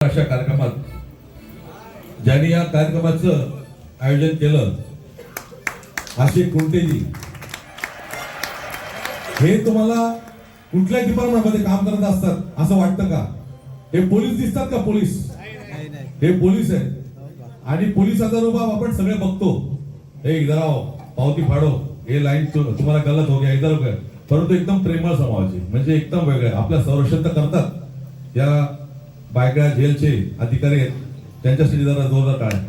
अशा कार्यक्रमात ज्यांनी या कार्यक्रमाचं आयोजन केलं अशी कुंटेजी, हे तुम्हाला कुठल्या डिपार्टमेंटमध्ये काम करत असतात असं वाटतं का? हे पोलीस दिसतात का? पोलीस हे पोलीस आहेत आणि पोलिसाचा रुबाब आपण सगळे बघतो. हे जरा पावती फाडो, हे लाईन तुम्हाला गलत हो गया इधर हो गया, परंतु एकदम प्रेमळ समाजाची म्हणजे एकदम वेगळे आपल्या संरक्षण तर करतात. या बायका जेलचे अधिकारी आहेत त्यांच्यासाठी जरा जोरदार टाळ्या.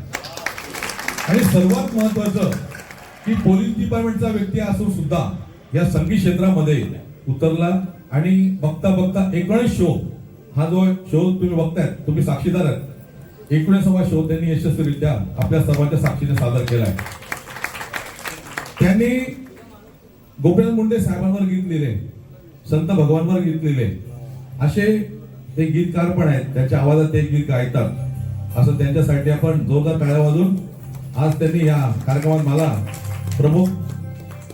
आणि सर्वात महत्वाचं की पोलीस डिपार्टमेंटचा व्यक्ती असून सुद्धा या संगीत क्षेत्रामध्ये उतरला आणि बघता बघता 19 शो, हा जो शो तुम्ही बघताय, तुम्ही साक्षीदार आहेत, 19वा शो त्यांनी यशस्वीरित्या आपल्या सर्वांच्या साक्षीने सादर केलाय. त्यांनी गोपीनाथ मुंडे साहेबांवर गीत लिहिले, संत भगवानवर गीत लिहिले, असे ते गीतकार पण आहेत, त्यांच्या आवाजात ते गीत गायतात. असं त्यांच्यासाठी आपण जोरदार टाळ्या वाजवून आज त्यांनी या कार्यक्रमात मला प्रमुख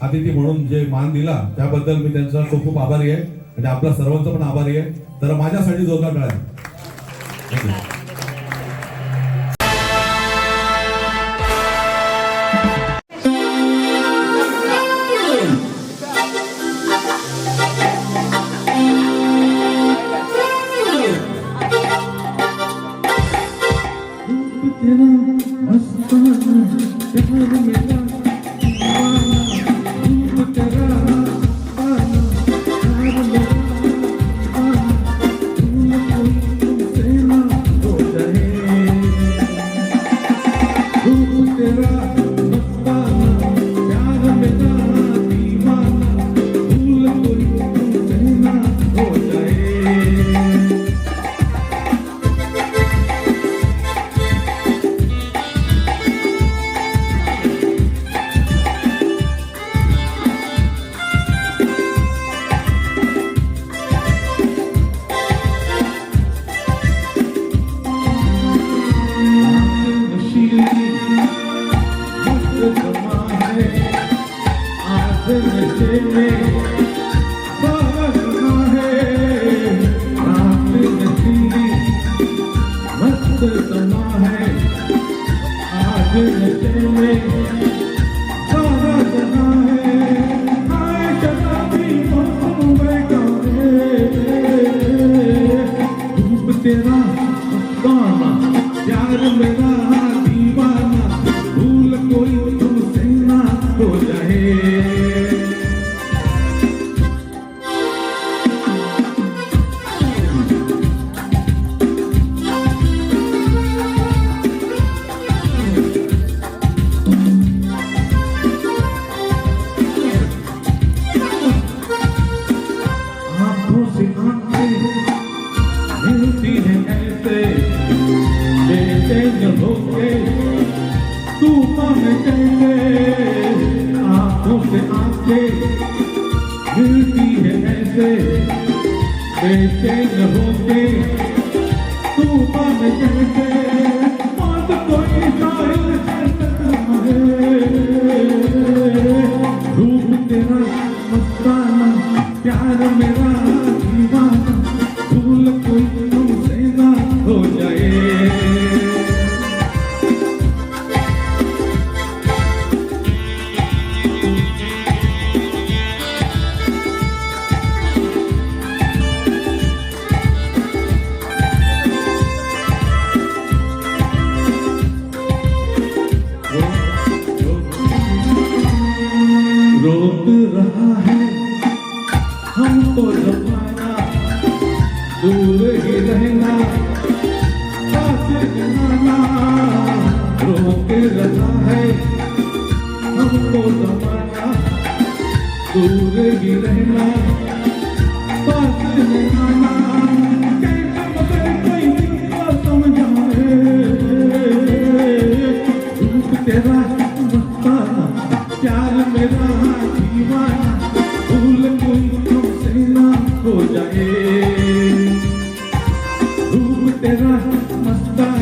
अतिथी म्हणून जे मान दिला त्याबद्दल मी त्यांचा खूप खूप आभारी आहे आणि आपल्या सर्वांचा पण आभारी आहे. तर माझ्यासाठी जोरदार टाळ्या. थँक्यू. रूप तेरा मस्ताना